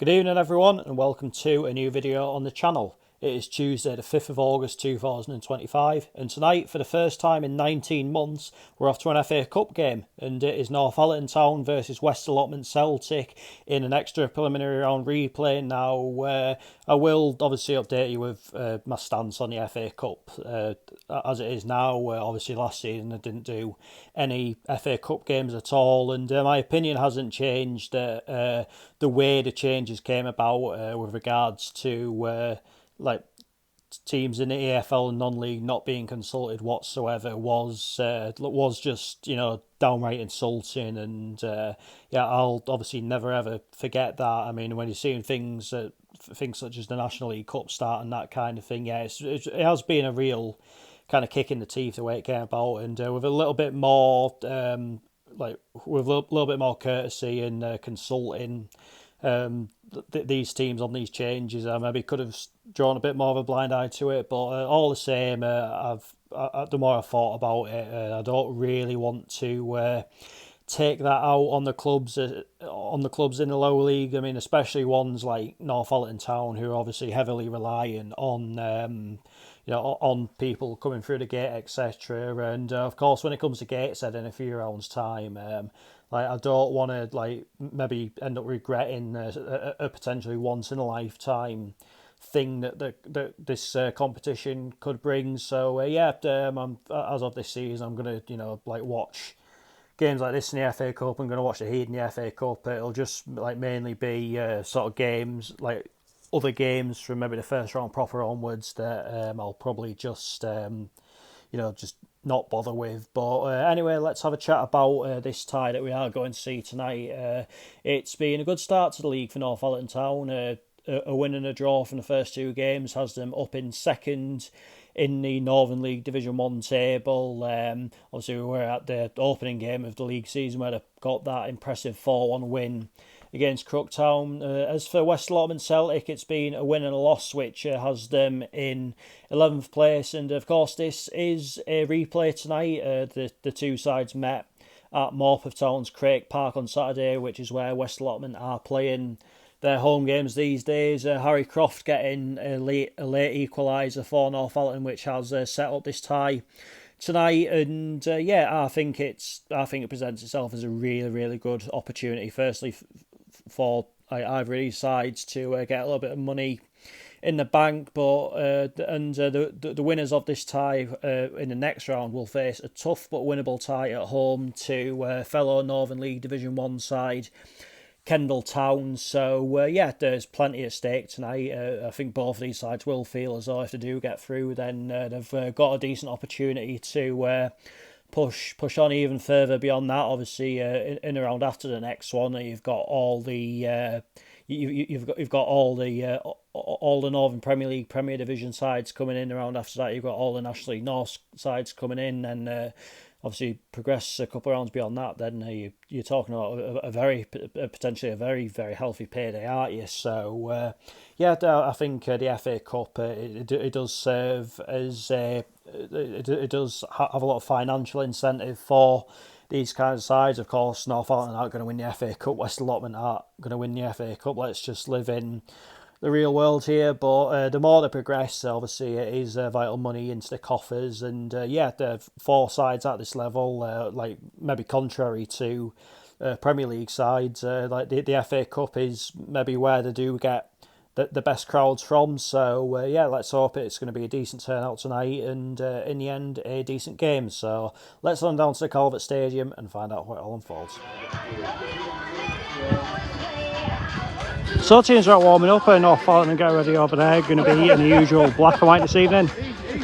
Good evening everyone and welcome to a new video on the channel. It is Tuesday the 5th of August 2025 and tonight for the first time in 19 months we're off to an FA Cup game and it is Northallerton Town versus West Allotment Celtic in an extra preliminary round replay. Now I will obviously update you with my stance on the FA Cup as it is now. Obviously last season I didn't do any FA Cup games at all and my opinion hasn't changed. The way the changes came about with regards to like teams in the AFL and non-league not being consulted whatsoever was just, you know, downright insulting, and I'll obviously never ever forget that. I mean, when you're seeing things such as the National League Cup start and that kind of thing, it has been a real kind of kick in the teeth the way it came about, and with a little bit more with a little bit more courtesy and consulting these teams on these changes, I maybe could have drawn a bit more of a blind eye to it, but all the same, the more I thought about it, I don't really want to take that out on the clubs in the lower league. I mean, especially ones like Northallerton Town, who are obviously heavily reliant on on people coming through the gate, etc. And of course, when it comes to Gateshead in a few rounds' time, I don't want to maybe end up regretting a potentially once in a lifetime thing that this competition could bring. So as of this season, I'm gonna watch games like this in the FA Cup. I'm gonna watch the Heat in the FA Cup. It'll just mainly be sort of games like other games from maybe the first round proper onwards that I'll probably just not bother with. But anyway, let's have a chat about this tie that we are going to see tonight. It's been a good start to the league for Northallerton Town. A win and a draw from the first two games has them up in second in the Northern League Division 1 table. Obviously, we were at the opening game of the league season where they got that impressive 4-1 win against Crooktown. As for West Allotment Celtic, it's been a win and a loss, which has them in 11th place. And of course, this is a replay tonight. The two sides met at Morpeth Town's Craig Park on Saturday, which is where West Allotment are playing their home games these days. Harry Croft getting a late equaliser for Northallerton, which has set up this tie tonight, and I think it presents itself as a really good opportunity. Firstly, for either of these sides to get a little bit of money in the bank, but the winners of this tie in the next round will face a tough but winnable tie at home to fellow Northern League Division 1 side Kendal Town. So there's plenty at stake tonight. I think both of these sides will feel as though if they do get through, then they've got a decent opportunity to push on even further beyond that. Obviously, in the round after the next one, you've got all the you've got all the Northern Premier League Premier Division sides coming in. Around after that, you've got all the National League North sides coming in, and obviously progress a couple of rounds beyond that, then you're talking about potentially a very very healthy payday, aren't you? So I think the FA Cup it does serve as it does have a lot of financial incentive for these kinds of sides. Of course, Northallerton aren't going to win the FA Cup. West Allotment aren't going to win the FA Cup. Let's just live in the real world here, but the more they progress, obviously it is vital money into the coffers, and the four sides at this level, maybe contrary to Premier League sides, like the FA Cup is maybe where they do get the best crowds from. So let's hope it's going to be a decent turnout tonight, and in the end a decent game. So let's run down to the Calvert Stadium and find out how it all unfolds. So teams are warming up and Northallerton and getting ready over there. Going to be in the usual black and white this evening.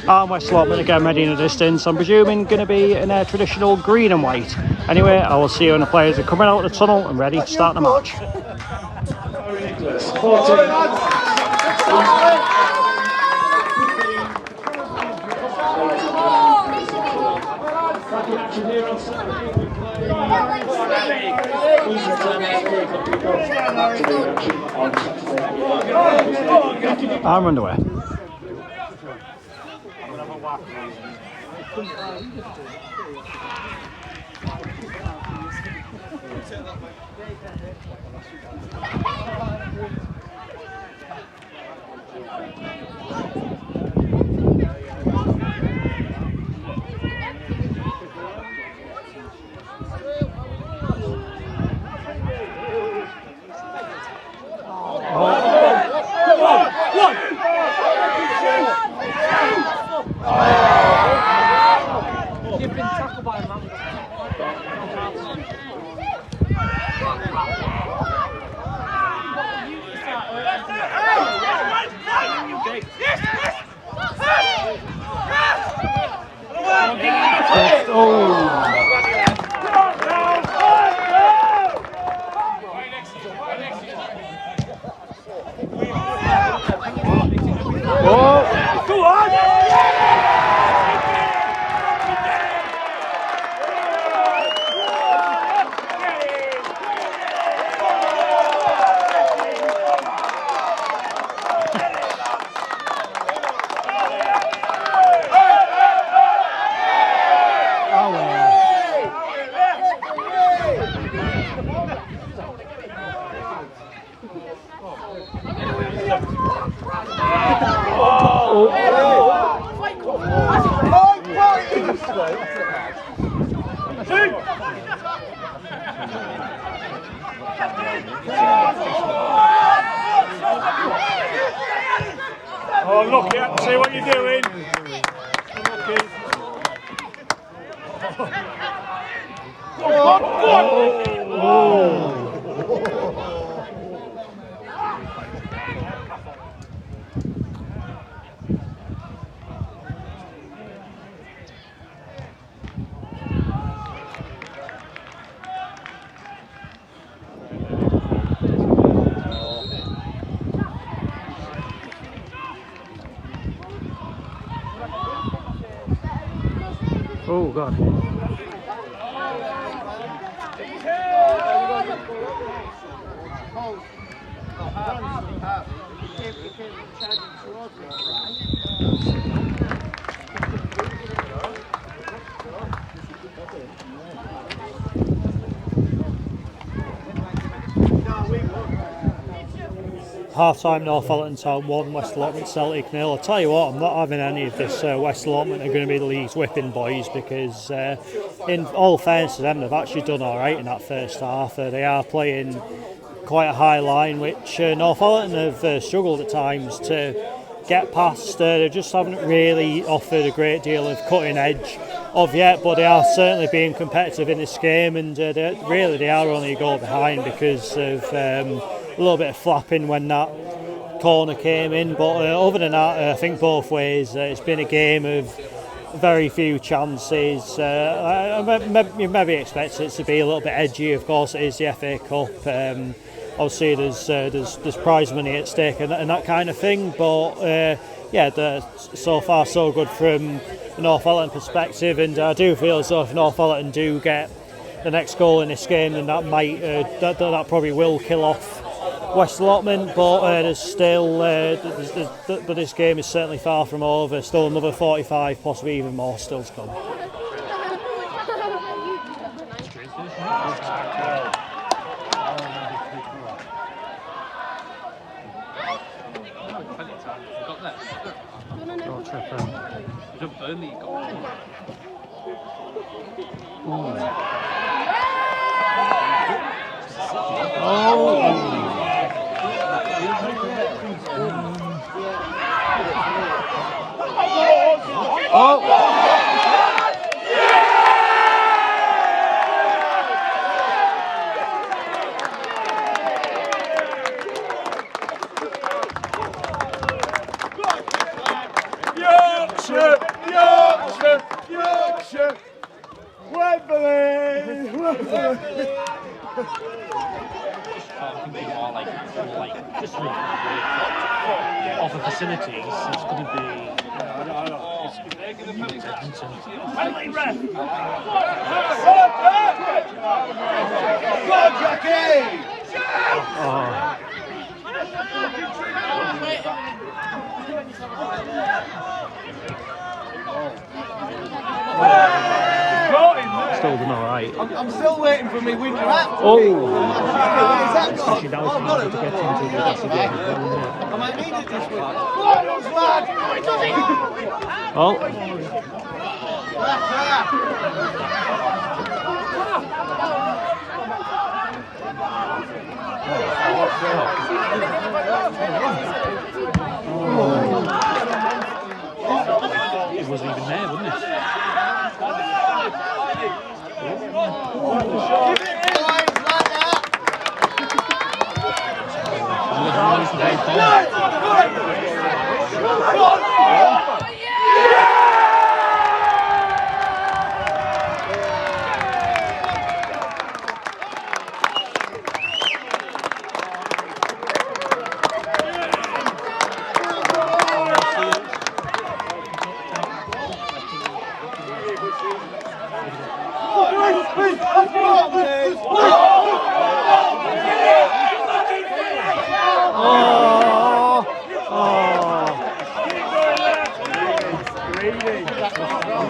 And West Allotment again ready in the distance. I'm presuming going to be in their traditional green and white. Anyway, I will see you when the players are coming out of the tunnel and ready to start the match. I'm underway. You've been tackled by a man. Oh, look at, see what you're doing. Oh God. Half-time, Northallerton Town 1, West Allotment Celtic 0. I'll tell you what, I'm not having any of this. West Allotment are going to be the league's whipping boys because, in all fairness to them, they've actually done all right in that first half. They are playing quite a high line, which Northallerton have struggled at times to get past. They just haven't really offered a great deal of cutting edge of yet, but they are certainly being competitive in this game, and they are only a goal behind because of a little bit of flapping when that corner came in. But other than that, I think both ways it's been a game of very few chances. You maybe expect it to be a little bit edgy. Of course, it is the FA Cup. Obviously, there's prize money at stake and that kind of thing. But so far so good from the Northallerton perspective, and I do feel as though if Northallerton do get the next goal in this game, then that might that probably will kill off West Allotment. But there's still but this game is certainly far from over. Still another 45, possibly even more, still to come. Yorkshire, Wembley, Just off the facilities, it's going to be. Penalty ref! Go on, Jackie! Got him there! Still done all right. I'm still waiting for me winter hat. Oh! Actually, that was hard to get into the rest of the game as well, isn't it? I might need it this week. Finals, lad! Oh! It wasn't even there, wasn't it?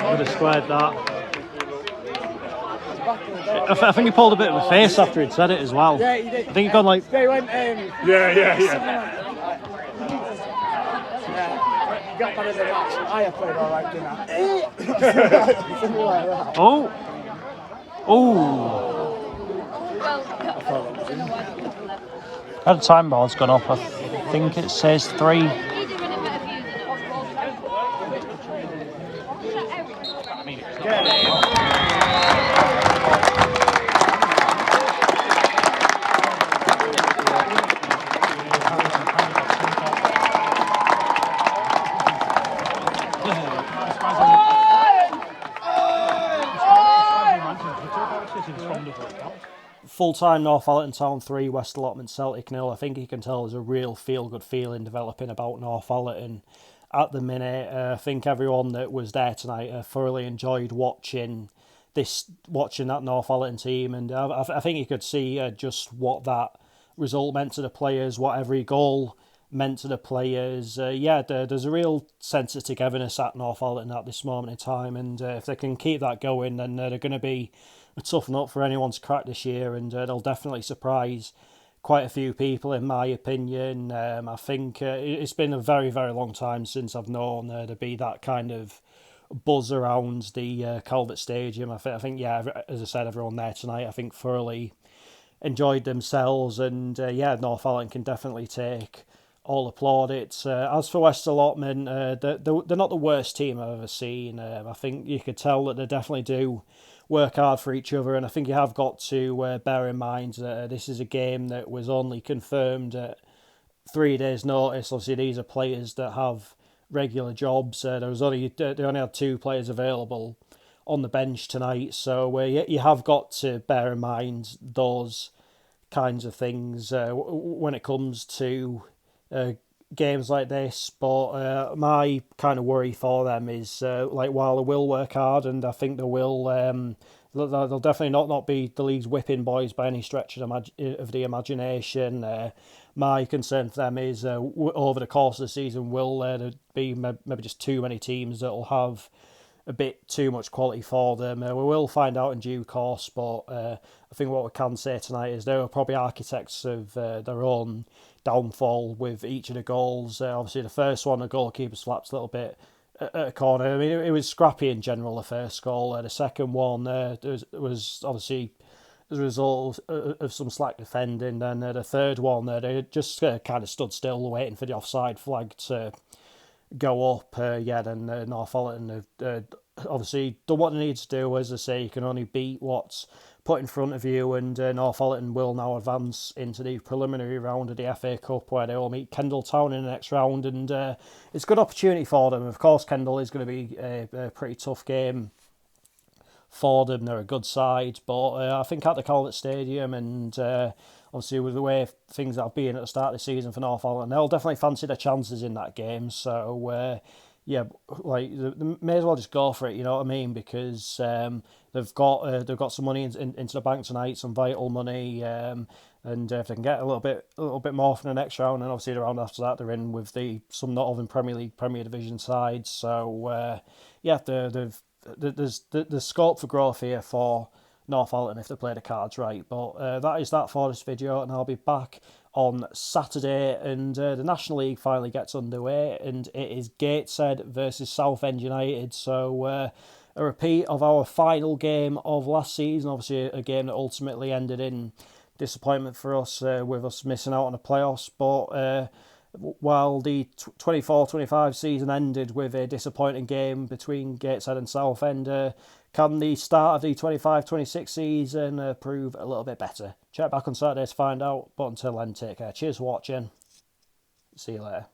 Would have squared that. I think he pulled a bit of a face after he'd said it as well. Yeah, he did. I think he gone like. They went, Yeah. got better than that. I have played all right, didn't I? Something like that. Oh! Oh! That time bar's gone up. I think it says 3. Full-time Northallerton Town 3, West Allotment Celtic 0. I think you can tell there's a real feel-good feeling developing about Northallerton at the minute. I think everyone that was there tonight thoroughly enjoyed watching that Northallerton team, and I think you could see just what that result meant to the players, what every goal meant to the players. There's a real sense of togetherness at Northallerton at this moment in time, and if they can keep that going, then they're going to be a tough nut for anyone to crack this year, and they'll definitely surprise quite a few people, in my opinion. I think it's been a very, very long time since I've known there to be that kind of buzz around the Calvert Stadium. I think, as I said, everyone there tonight, I think, thoroughly enjoyed themselves, and Northallerton can definitely take all applaudits. As for West Allotment, they're not the worst team I've ever seen. I think you could tell that they definitely do work hard for each other, and I think you have got to bear in mind that this is a game that was only confirmed at 3 days' notice. Obviously, these are players that have regular jobs. They only had 2 players available on the bench tonight, so you have got to bear in mind those kinds of things when it comes to games like this. But my kind of worry for them is while they will work hard, and I think they will, they'll definitely not be the league's whipping boys by any stretch of the imagination. My concern for them is over the course of the season, will there be maybe just too many teams that will have a bit too much quality for them? We will find out in due course, but I think what we can say tonight is they were probably architects of their own downfall with each of the goals. Obviously, the first one, the goalkeeper slapped a little bit at a corner. I mean, it was scrappy in general, the first goal. The second one was obviously as a result of some slack defending. Then the third one, they just kind of stood still waiting for the offside flag to go up. Then Northallerton obviously done what they need to do. As I say, you can only beat what's put in front of you, and Northallerton will now advance into the preliminary round of the FA Cup, where they will meet Kendal Town in the next round, and it's a good opportunity for them. Of course, Kendal is going to be a pretty tough game for them. They're a good side, but I think at the Calvert Stadium, and obviously with the way things have been at the start of the season for Northallerton, they'll definitely fancy their chances in that game. So they may as well just go for it. You know what I mean? Because they've got some money into the bank tonight, some vital money, and if they can get a little bit more from the next round, and obviously the round after that, they're in with some Northern Premier League, Premier Division sides. So they've there's scope for growth here for Northallerton if they play the cards right. But that is that for this video, and I'll be back on Saturday, and the National League finally gets underway, and it is Gateshead versus Southend United. So a repeat of our final game of last season, obviously a game that ultimately ended in disappointment for us, with us missing out on the playoffs. But while the 24-25 season ended with a disappointing game between Gateshead and Southend, can the start of the 25-26 season prove a little bit better? Check back on Saturday to find out, but until then, take care. Cheers for watching. See you later.